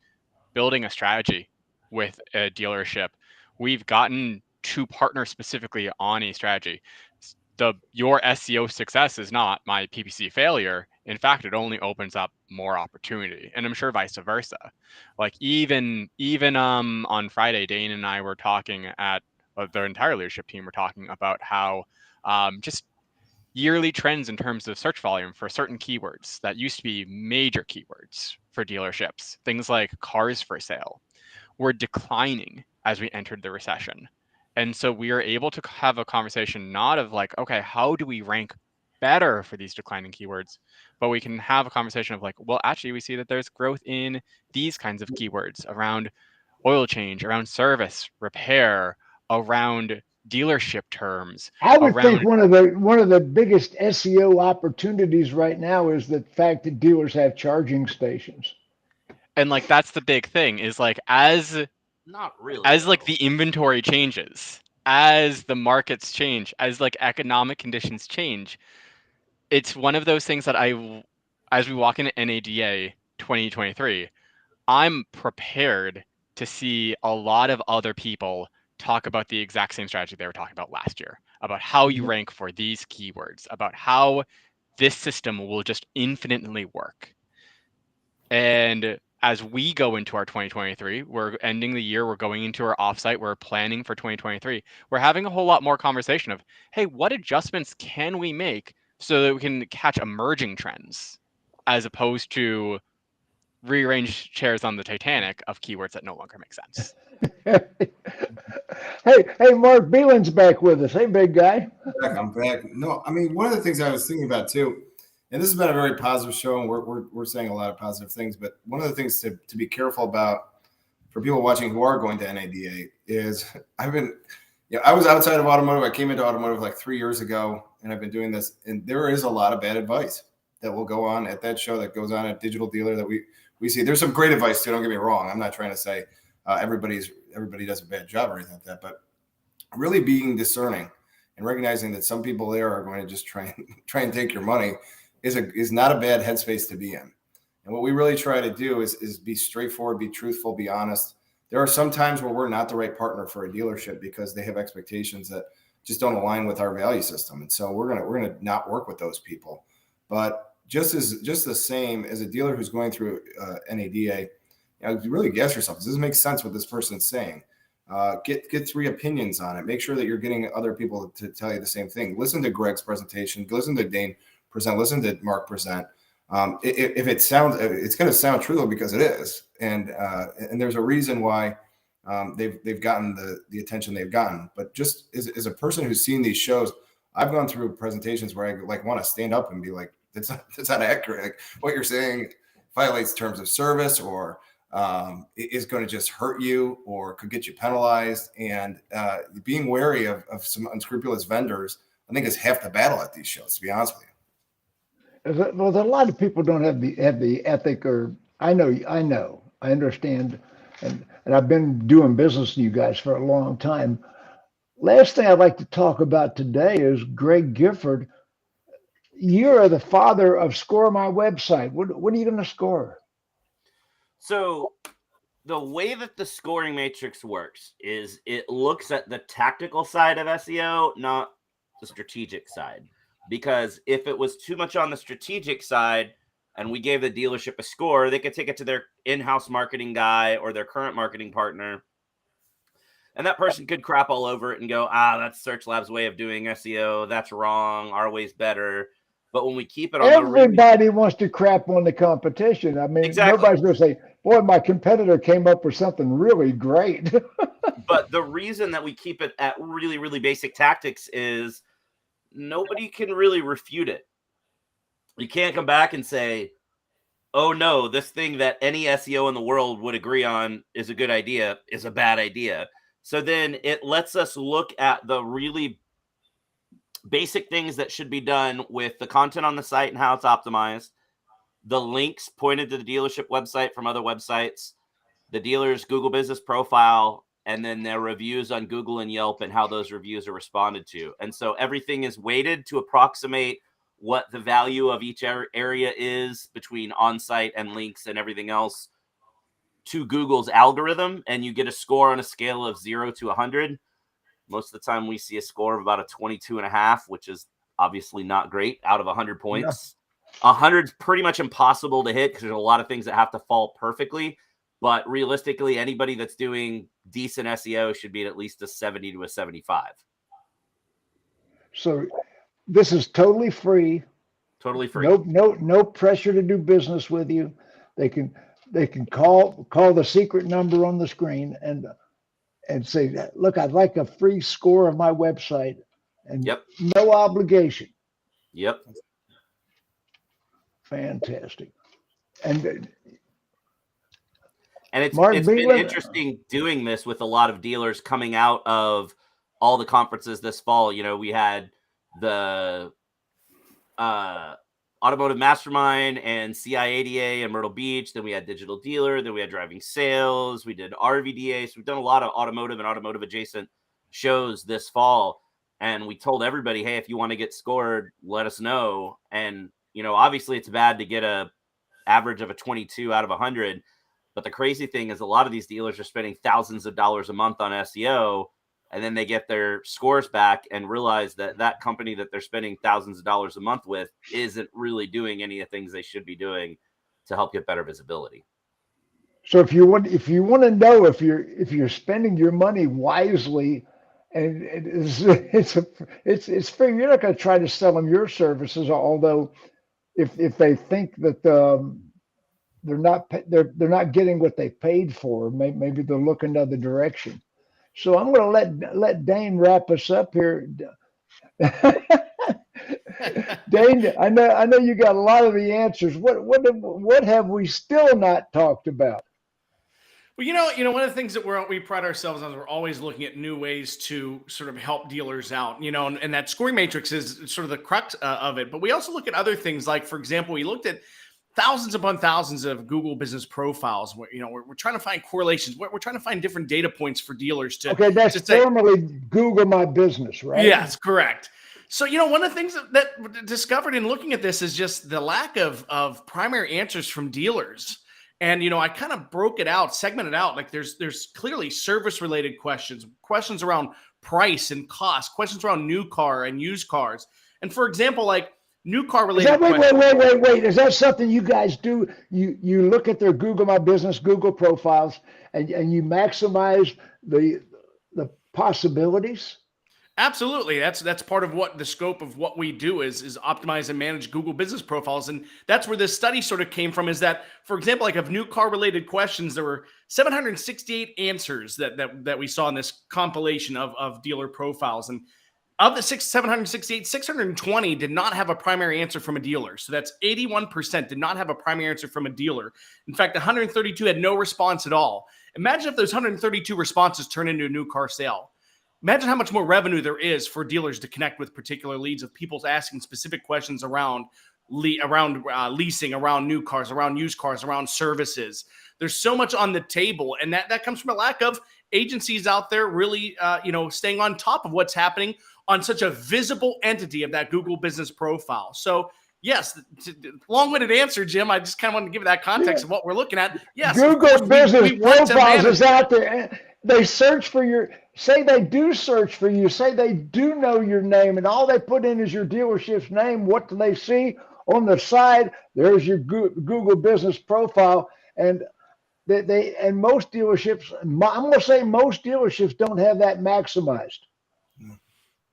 building a strategy with a dealership. We've gotten to partner specifically on a strategy. Your SEO success is not my PPC failure. In fact, it only opens up more opportunity, and I'm sure vice versa. Like even on Friday, Dane and I were talking at the entire leadership team were talking about how just yearly trends in terms of search volume for certain keywords that used to be major keywords for dealerships, things like cars for sale, were declining as we entered the recession. And so we are able to have a conversation not of like, okay, how do we rank better for these declining keywords, but we can have a conversation of like, well, actually we see that there's growth in these kinds of keywords around oil change, around service, repair, around dealership terms. I would think one of the biggest SEO opportunities right now is the fact that dealers have charging stations. And like that's the big thing is like not really as like the inventory changes, as the markets change, as like economic conditions change, it's one of those things that as we walk into NADA 2023, I'm prepared to see a lot of other people talk about the exact same strategy they were talking about last year, about how you rank for these keywords, about how this system will just infinitely work. And as we go into our 2023, we're ending the year, we're going into our offsite, we're planning for 2023. We're having a whole lot more conversation of, hey, what adjustments can we make so that we can catch emerging trends as opposed to rearrange chairs on the Titanic of keywords that no longer make sense. Hey, Mark Bealin's back with us. Hey, big guy. I'm back. No, I mean, one of the things I was thinking about too And this has been a very positive show, and we're saying a lot of positive things. But one of the things to be careful about for people watching who are going to NADA is I was outside of automotive. I came into automotive like 3 years ago, and I've been doing this. And there is a lot of bad advice that will go on at that show, that goes on at Digital Dealer, that we see. There's some great advice too. Don't get me wrong. I'm not trying to say everybody does a bad job or anything like that, but really being discerning and recognizing that some people there are going to just try and take your money is not a bad headspace to be in. And what we really try to do is be straightforward, be truthful, be honest. There are some times where we're not the right partner for a dealership because they have expectations that just don't align with our value system. And so we're gonna not work with those people. But just the same as a dealer who's going through NADA, you really ask yourself, does this make sense what this person's saying? Get 3 opinions on it. Make sure that you're getting other people to tell you the same thing. Listen to Greg's presentation. Listen to Dane present. Listen to Mark present. If it sounds, it's going to sound true because it is, and there's a reason why they've gotten the attention they've gotten. But just as a person who's seen these shows, I've gone through presentations where I like want to stand up and be like, that's not accurate. Like, what you're saying violates terms of service, or is going to just hurt you, or could get you penalized. And being wary of some unscrupulous vendors, I think, is half the battle at these shows, to be honest with you. Well, a lot of people don't have the ethic, or I understand, and I've been doing business with you guys for a long time. Last thing I'd like to talk about today is Greg Gifford. You are the father of Score My Website. What are you going to score? So the way that the scoring matrix works is it looks at the tactical side of SEO, not the strategic side. Because if it was too much on the strategic side and we gave the dealership a score, they could take it to their in-house marketing guy or their current marketing partner. And that person could crap all over it and go, that's SearchLab's way of doing SEO. That's wrong. Our way's better. But when we keep it on everybody wants to crap on the competition. I mean, exactly. Nobody's going to say, boy, my competitor came up with something really great. But the reason that we keep it at really, really basic tactics is nobody can really refute it. You can't come back and say, oh no, this thing that any SEO in the world would agree on is a good idea is a bad idea. So then it lets us look at the really basic things that should be done with the content on the site and how it's optimized, the links pointed to the dealership website from other websites, the dealer's Google business profile, and then their reviews on Google and Yelp and how those reviews are responded to. And so everything is weighted to approximate what the value of each area is between on-site and links and everything else to Google's algorithm. And you get a score on a scale of 0 to 100. Most of the time we see a score of about a 22.5, which is obviously not great out of 100 points. 100 is pretty much impossible to hit because there's a lot of things that have to fall perfectly. But realistically, anybody that's doing decent SEO should be at least a 70 to a 75. So this is totally free. Totally free. No pressure to do business with you. They can call the secret number on the screen and say, look, I'd like a free score of my website, and no obligation. Yep. Fantastic. And it's Mark been Bealin, interesting doing this with a lot of dealers coming out of all the conferences this fall. You know, we had the Automotive Mastermind and CIADA in Myrtle Beach. Then we had Digital Dealer. Then we had Driving Sales. We did RVDA. So we've done a lot of automotive and automotive adjacent shows this fall. And we told everybody, hey, if you want to get scored, let us know. And, you know, obviously it's bad to get a average of a 22 out of 100. But the crazy thing is a lot of these dealers are spending thousands of dollars a month on SEO, and then they get their scores back and realize that that company that they're spending thousands of dollars a month with isn't really doing any of the things they should be doing to help get better visibility. So if you want to know if you're spending your money wisely, and it's free, you're not going to try to sell them your services, although if they think that they're not getting what they paid for, maybe they'll look another direction. So I'm going to let Dane wrap us up here. Dane, I know you got a lot of the answers. What have we still not talked about? Well, one of the things that we pride ourselves on is we're always looking at new ways to sort of help dealers out, and that scoring matrix is sort of the crux of it. But we also look at other things like, for example, we looked at thousands upon thousands of Google business profiles. Where, we're trying to find correlations. We're trying to find different data points for dealers to. Okay, that's formerly Google My Business, right? Yes, correct. So, one of the things that discovered in looking at this is just the lack of primary answers from dealers. And, I kind of broke it out, segmented out. Like there's clearly service related questions around price and cost, questions around new car and used cars. And for example, like new car related. Wait. Is that something you guys do? You look at their Google My Business, Google profiles, and you maximize the possibilities? Absolutely. That's part of what the scope of what we do is optimize and manage Google business profiles. And that's where this study sort of came from, is that, for example, like of new car related questions, there were 768 answers that we saw in this compilation of dealer profiles. And of the 768, 620 did not have a primary answer from a dealer. So that's 81% did not have a primary answer from a dealer. In fact, 132 had no response at all. Imagine if those 132 responses turn into a new car sale. Imagine how much more revenue there is for dealers to connect with particular leads of people asking specific questions around leasing, around new cars, around used cars, around services. There's so much on the table, and that comes from a lack of agencies out there really, staying on top of what's happening on such a visible entity of that Google business profile. So, yes, long-winded answer, Jim. I just kind of wanted to give that context of what we're looking at. Yes, Google business profiles is out there. They search for say they do search for you, say they do know your name, and all they put in is your dealership's name. What do they see on the side? There's your Google business profile, and most dealerships, I'm going to say most dealerships don't have that maximized.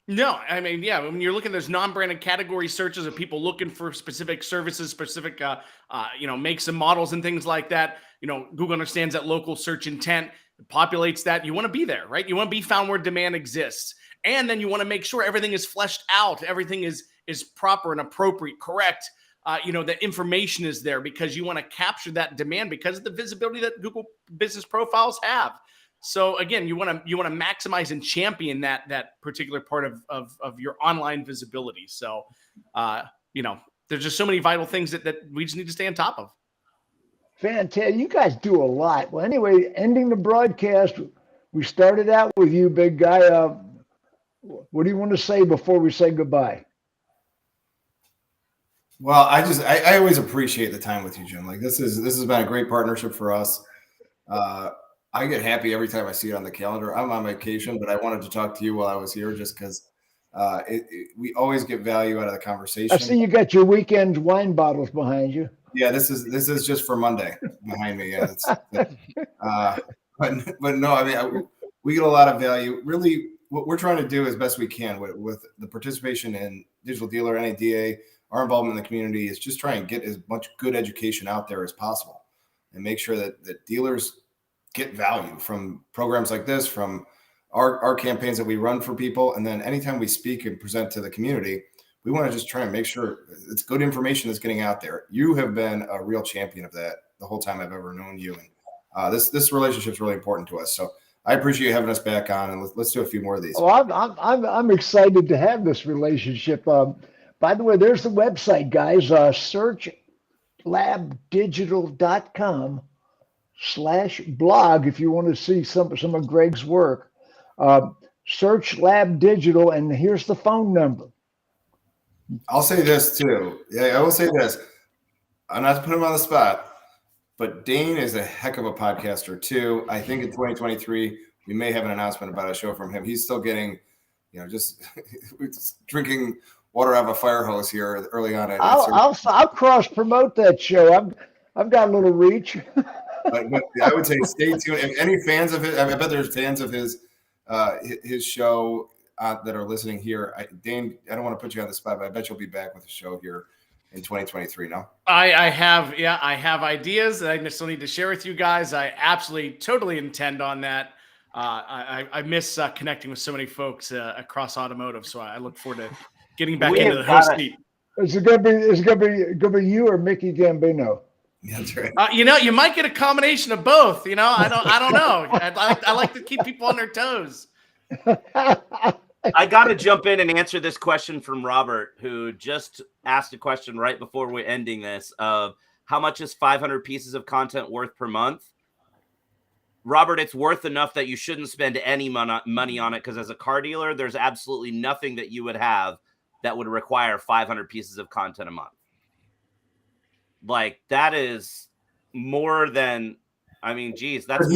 No, I mean, yeah, when you're looking at those non-branded category searches of people looking for specific services, specific, makes and models and things like that, Google understands that local search intent, populates that. You want to be there, right? You want to be found where demand exists. And then you want to make sure everything is fleshed out. Everything is proper and appropriate, correct. The information is there because you want to capture that demand because of the visibility that Google business profiles have. So again, you want to maximize and champion that particular part of your online visibility. So, there's just so many vital things that we just need to stay on top of. Fantastic. You guys do a lot. Well, anyway, ending the broadcast, we started out with you, big guy. What do you want to say before we say goodbye? Well, I always appreciate the time with you, Jim. Like this has been a great partnership for us. I get happy every time I see it on the calendar. I'm on vacation, but I wanted to talk to you while I was here just because we always get value out of the conversation. I see you got your weekend wine bottles behind you. Yeah, this is just for Monday behind me. Yeah, but no, I mean, we get a lot of value. Really, what we're trying to do as best we can with the participation in Digital Dealer, NADA, our involvement in the community is just try and get as much good education out there as possible and make sure that dealers get value from programs like this, from our campaigns that we run for people. And then anytime we speak and present to the community, we want to just try and make sure it's good information that's getting out there. You have been a real champion of that the whole time I've ever known you. And this relationship is really important to us. So I appreciate you having us back on, and let's do a few more of these. Oh, I'm excited to have this relationship. By the way, there's the website, guys. SearchLabDigital.com/blog if you want to see some of Greg's work. SearchLab Digital, and here's the phone number. I'll say this too. Yeah, I will say this. I'm not to put him on the spot, but Dane is a heck of a podcaster too. I think in 2023 we may have an announcement about a show from him. He's still getting, just drinking water out of a fire hose here early on. I'll cross promote that show. I've got a little reach. but I would say stay tuned. If any fans of it, I bet there's fans of his show that are listening here. Dane, I don't want to put you on the spot, but I bet you'll be back with the show here in 2023. No, I have ideas that I still need to share with you guys. I absolutely, totally intend on that. I miss connecting with so many folks across automotive, so I look forward to getting back We into have the host gotta- seat. Is it gonna be you or Mickey Gambino? That's right. You know, you might get a combination of both. You know, I don't know. I like to keep people on their toes. I got to jump in and answer this question from Robert, who just asked a question right before we're ending this of how much is 500 pieces of content worth per month? Robert, it's worth enough that you shouldn't spend any money on it, because as a car dealer, there's absolutely nothing that you would have that would require 500 pieces of content a month. Like, that is more than, I mean, geez, that's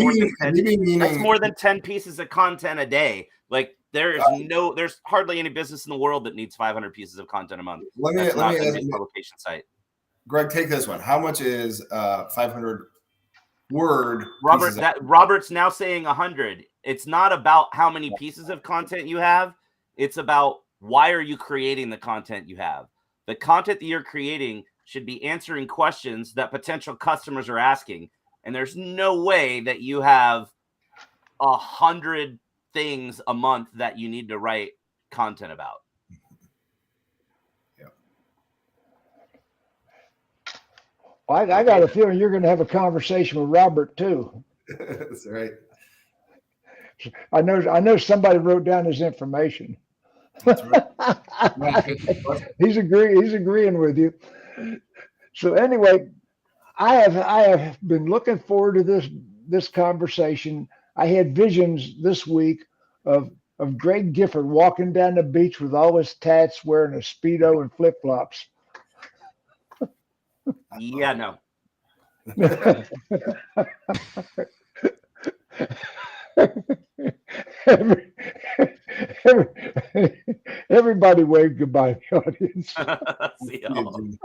more than 10 pieces of content a day. Like, there's hardly any business in the world that needs 500 pieces of content a month. Let me publication site. Greg, take this one. How much is 500 word? Robert's now saying 100. It's not about how many pieces of content you have. It's about why are you creating the content you have. The content that you're creating should be answering questions that potential customers are asking. And there's no way that you have 100 things a month that you need to write content about. Yeah. I got a feeling you're going to have a conversation with Robert too. That's right. I know somebody wrote down his information. That's right. He's agreeing with you. So anyway, I have been looking forward to this conversation. I had visions this week of Greg Gifford walking down the beach with all his tats, wearing a Speedo and flip flops. Yeah, no. Everybody wave goodbye to the audience. See y'all.